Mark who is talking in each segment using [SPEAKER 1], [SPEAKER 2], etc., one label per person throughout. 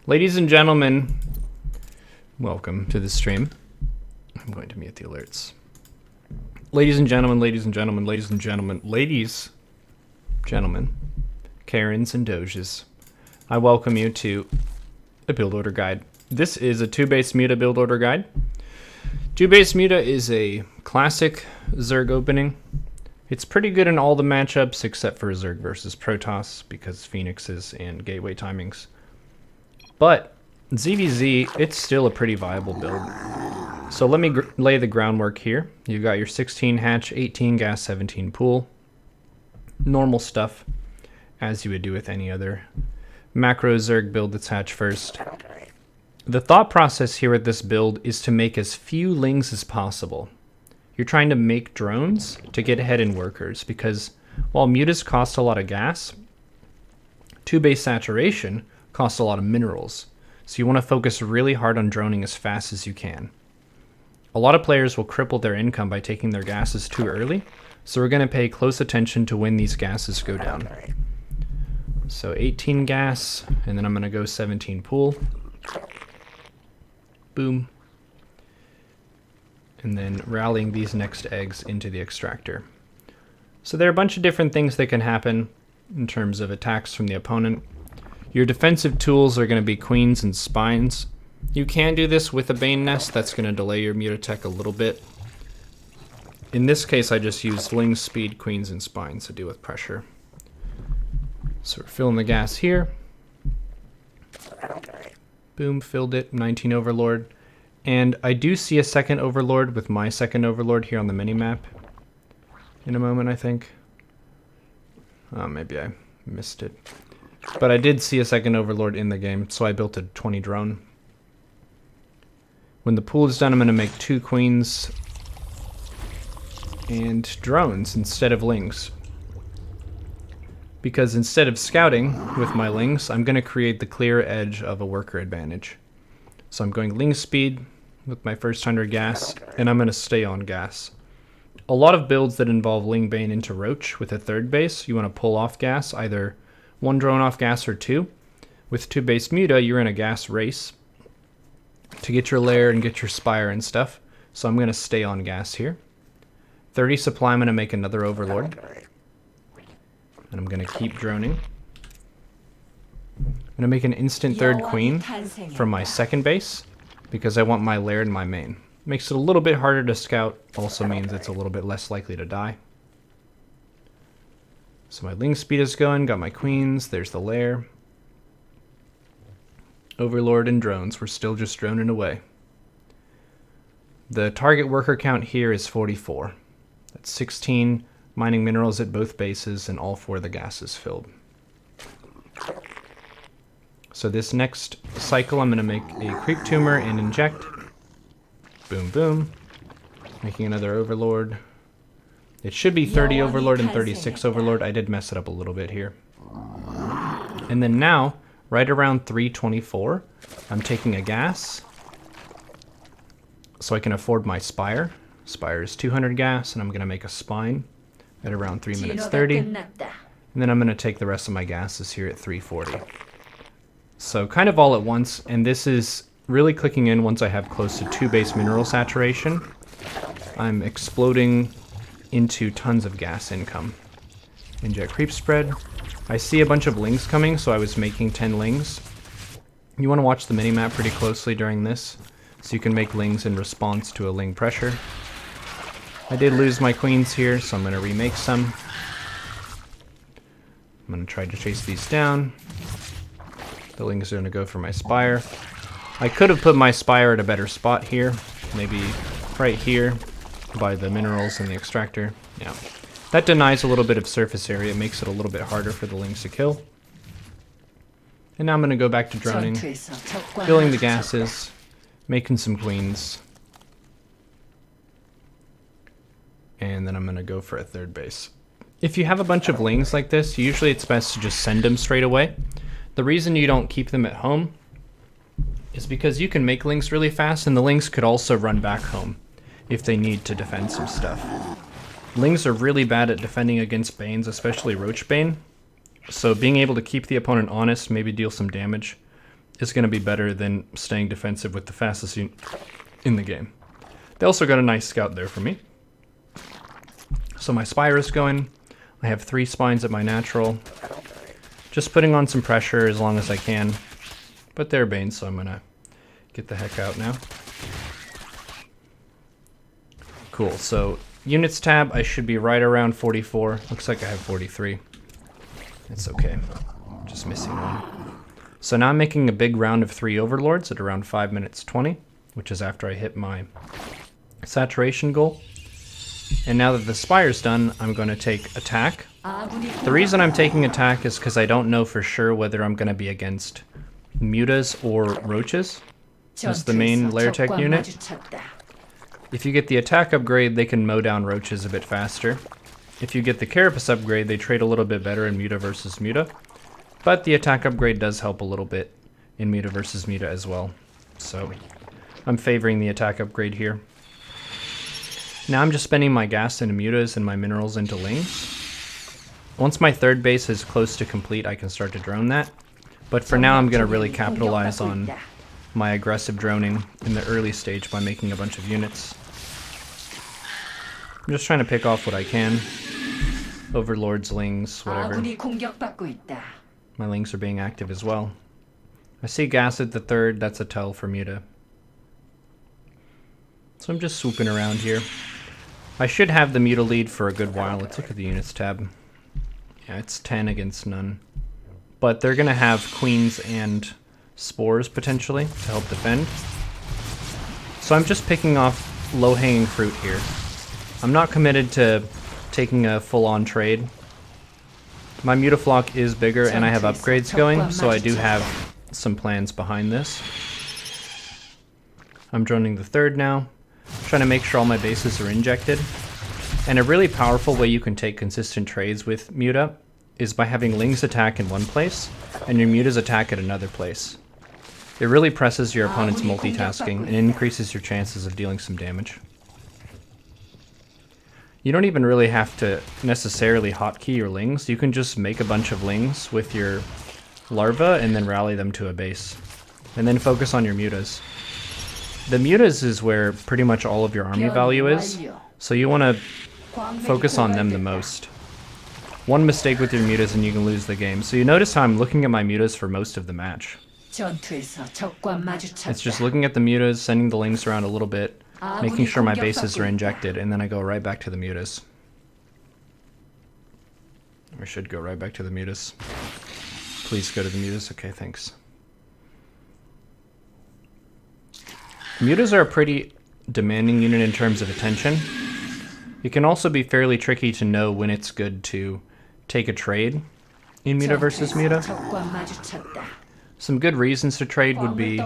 [SPEAKER 1] Ladies and gentlemen, welcome to the stream. I'm going to mute the alerts. Ladies and gentlemen, ladies and gentlemen, ladies and gentlemen, ladies, gentlemen, Karens and Doges, I welcome you to a build order guide. This is a 2-base Muta build order guide. 2-base Muta is a classic Zerg opening. It's pretty good in all the matchups except for Zerg versus Protoss because Phoenixes and gateway timings. But ZvZ, it's still a pretty viable build. So let me lay the groundwork here. You've got your 16 hatch, 18 gas, 17 pool. Normal stuff, as you would do with any other macro Zerg build that's hatch first. The thought process here with this build is to make as few lings as possible. You're trying to make drones to get ahead in workers, because while mutas cost a lot of gas, 2-base saturation costs a lot of minerals. So you want to focus really hard on droning as fast as you can. A lot of players will cripple their income by taking their gases too early, so we're going to pay close attention to when these gases go down. So 18 gas, and then I'm going to go 17 pool. Boom. And then rallying these next eggs into the extractor. So there are a bunch of different things that can happen in terms of attacks from the opponent. Your defensive tools are going to be queens and spines. You can do this with a Bane Nest. That's going to delay your Mutatech a little bit. In this case, I just used Ling, Speed, Queens, and Spines to deal with pressure. So we're filling the gas here. Boom, filled it, 19 Overlord. And I do see a second Overlord with my second Overlord here on the minimap. In a moment, I think. Oh, maybe I missed it. But I did see a second Overlord in the game, so I built a 20 drone. When the pool is done, I'm going to make 2 queens and drones instead of lings. Because instead of scouting with my lings, I'm going to create the clear edge of a worker advantage. So I'm going ling speed with my first 100 gas, and I'm going to stay on gas. A lot of builds that involve Ling Bane into Roach with a 3rd base, you want to pull off gas, either 1 drone off gas or 2. With 2-base Muta, you're in a gas race to get your lair and get your spire and stuff. So I'm going to stay on gas here. 30 supply, I'm going to make another Overlord. And I'm going to keep droning. I'm going to make an instant 3rd queen from my 2nd base because I want my lair in my main. Makes it a little bit harder to scout, also means it's a little bit less likely to die. So my ling speed is going, got my queens, there's the lair. Overlord and drones, we're still just droning away. The target worker count here is 44. That's 16 mining minerals at both bases, and all 4 of the gases filled. So this next cycle, I'm going to make a creep tumor and inject. Boom, boom. Making another Overlord. It should be 30 Overlord and 36 Overlord. I did mess it up a little bit here. And then now, right around 324, I'm taking a gas so I can afford my Spire. Spire is 200 gas, and I'm going to make a Spine at around 3 minutes 30. And then I'm going to take the rest of my gases here at 340. So kind of all at once, and this is really clicking in once I have close to 2-base mineral saturation. I'm exploding into tons of gas income. Inject creep spread. I see a bunch of lings coming, so I was making 10 lings. You want to watch the minimap pretty closely during this, so you can make lings in response to a ling pressure. I did lose my queens here, so I'm going to remake some. I'm going to try to chase these down. The lings are going to go for my spire. I could have put my spire at a better spot here, maybe right here by the minerals and the extractor. Yeah, that denies a little bit of surface area. It makes it a little bit harder for the lings to kill. And now I'm going to go back to droning, filling the gases, making some queens. And then I'm going to go for a 3rd base. If you have a bunch of lings like this, usually it's best to just send them straight away. The reason you don't keep them at home is because you can make lings really fast, and the lings could also run back home if they need to defend some stuff. Lings are really bad at defending against Banes, especially Roach Bane. So being able to keep the opponent honest, maybe deal some damage, is going to be better than staying defensive with the fastest unit in the game. They also got a nice scout there for me. So my Spire is going. I have 3 spines at my natural. Just putting on some pressure as long as I can. But they're Bane, so I'm going to get the heck out now. Cool, so units tab, I should be right around 44. Looks like I have 43. That's okay. Just missing one. So now I'm making a big round of 3 overlords at around 5 minutes 20, which is after I hit my saturation goal. And now that the Spire's done, I'm going to take attack. The reason I'm taking attack is because I don't know for sure whether I'm going to be against Mutas or Roaches. That's the main lair tech unit. If you get the attack upgrade, they can mow down Roaches a bit faster. If you get the Carapace upgrade, they trade a little bit better in Muta versus Muta. But the attack upgrade does help a little bit in Muta versus Muta as well. So I'm favoring the attack upgrade here. Now I'm just spending my gas into Mutas and my minerals into Lings. Once my 3rd base is close to complete, I can start to drone that. But for now, I'm going to really capitalize on my aggressive droning in the early stage by making a bunch of units. I'm just trying to pick off what I can. Overlords, Lings, whatever. My Lings are being active as well. I see gas at the 3rd, that's a tell for Muta. So I'm just swooping around here. I should have the Muta lead for a good while. Let's look at the units tab. Yeah, it's 10 against none. But they're going to have queens and spores potentially to help defend. So I'm just picking off low-hanging fruit here. I'm not committed to taking a full-on trade. My Mutaflock is bigger and I have upgrades going, so I do have some plans behind this. I'm droning the 3rd now, trying to make sure all my bases are injected. And a really powerful way you can take consistent trades with Muta is by having Lings attack in one place and your Mutas attack at another place. It really presses your opponent's multitasking and increases your chances of dealing some damage. You don't even really have to necessarily hotkey your Lings. You can just make a bunch of Lings with your larva and then rally them to a base. And then focus on your Mutas. The Mutas is where pretty much all of your army value is, so you want to focus on them the most. One mistake with your Mutas and you can lose the game. So you notice how I'm looking at my Mutas for most of the match. It's just looking at the Mutas, sending the Lings around a little bit, making sure my bases are injected, and then I go right back to the Mutas. I should go right back to the Mutas. Please go to the Mutas. Okay, thanks. Mutas are a pretty demanding unit in terms of attention. It can also be fairly tricky to know when it's good to take a trade in Muta versus Muta. Some good reasons to trade would be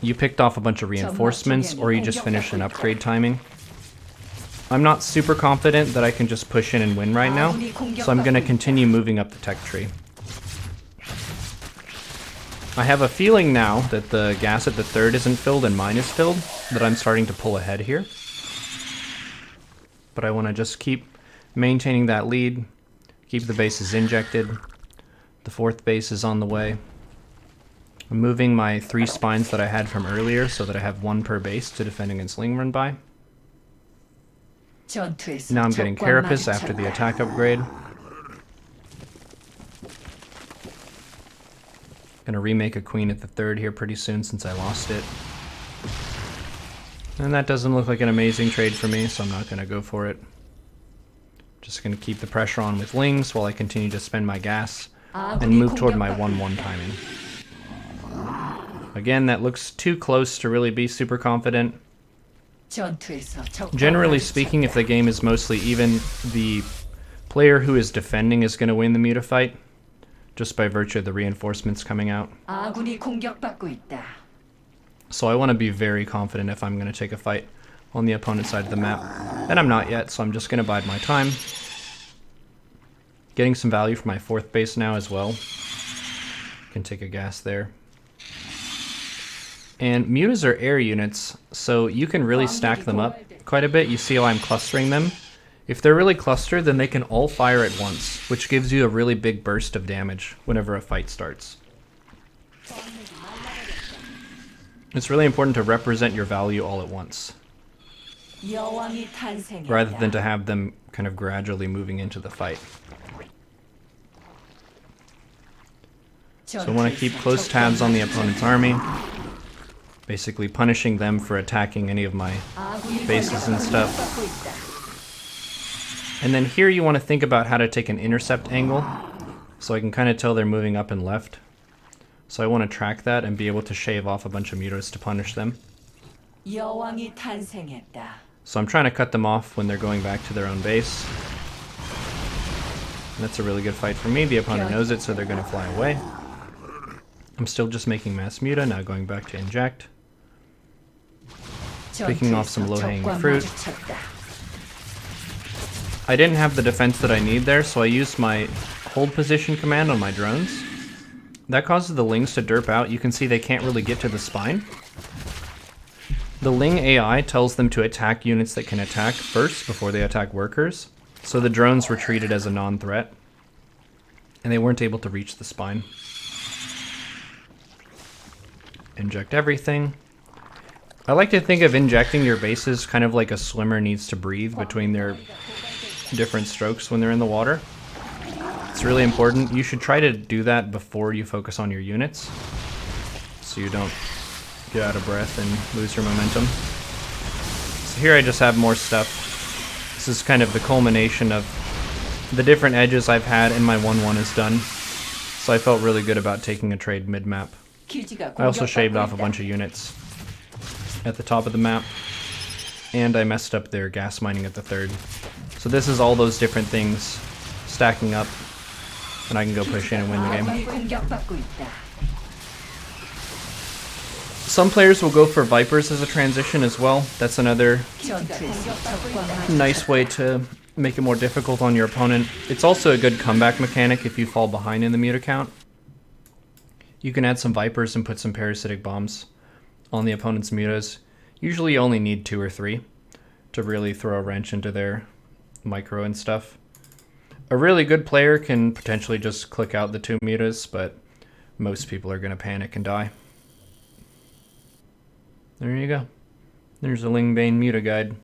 [SPEAKER 1] you picked off a bunch of reinforcements or you just finished an upgrade timing. I'm not super confident that I can just push in and win right now, so I'm going to continue moving up the tech tree. I have a feeling now that the gas at the 3rd isn't filled and mine is filled, that I'm starting to pull ahead here. But I want to just keep maintaining that lead, keep the bases injected. The 4th base is on the way. I'm moving my 3 spines that I had from earlier so that I have 1 per base to defend against Ling Run by. Now I'm getting Carapace after the attack upgrade. Gonna remake a queen at the 3rd here pretty soon since I lost it. And that doesn't look like an amazing trade for me, so I'm not gonna go for it. Just gonna keep the pressure on with Lings while I continue to spend my gas and move toward my 1-1 timing. Again, that looks too close to really be super confident. Generally speaking, if the game is mostly even, the player who is defending is going to win the Muta fight, just by virtue of the reinforcements coming out. So I want to be very confident if I'm going to take a fight on the opponent's side of the map. And I'm not yet, so I'm just going to bide my time. Getting some value for my 4th base now as well. Can take a gas there. And Mutas are air units, so you can really stack them up quite a bit. You see how I'm clustering them? If they're really clustered, then they can all fire at once, which gives you a really big burst of damage whenever a fight starts. It's really important to represent your value all at once, rather than to have them kind of gradually moving into the fight. So I want to keep close tabs on the opponent's army, basically punishing them for attacking any of my bases and stuff. And then here you want to think about how to take an intercept angle, so I can kind of tell they're moving up and left. So I want to track that and be able to shave off a bunch of mutas to punish them. So I'm trying to cut them off when they're going back to their own base. And that's a really good fight for me. The opponent knows it, so they're going to fly away. I'm still just making mass muta, now going back to inject. Picking off some low-hanging fruit. I didn't have the defense that I need there, so I used my hold position command on my drones. That causes the lings to derp out. You can see they can't really get to the spine. The ling AI tells them to attack units that can attack first before they attack workers. So the drones were treated as a non-threat, and they weren't able to reach the spine. Inject everything. I like to think of injecting your bases kind of like a swimmer needs to breathe between their different strokes when they're in the water. It's really important. You should try to do that before you focus on your units, so you don't get out of breath and lose your momentum. So here I just have more stuff. This is kind of the culmination of the different edges I've had, and my 1-1 is done. So I felt really good about taking a trade mid-map. I also shaved off a bunch of units at the top of the map, and I messed up their gas mining at the 3rd. So this is all those different things stacking up, and I can go push in and win the game. Some players will go for Vipers as a transition as well. That's another nice way to make it more difficult on your opponent. It's also a good comeback mechanic if you fall behind in the muta count. You can add some Vipers and put some parasitic bombs on the opponent's mutas. Usually you only need 2 or 3 to really throw a wrench into their micro and stuff. A really good player can potentially just click out the 2 mutas, but most people are going to panic and die. There you go. There's a Lingbane muta guide.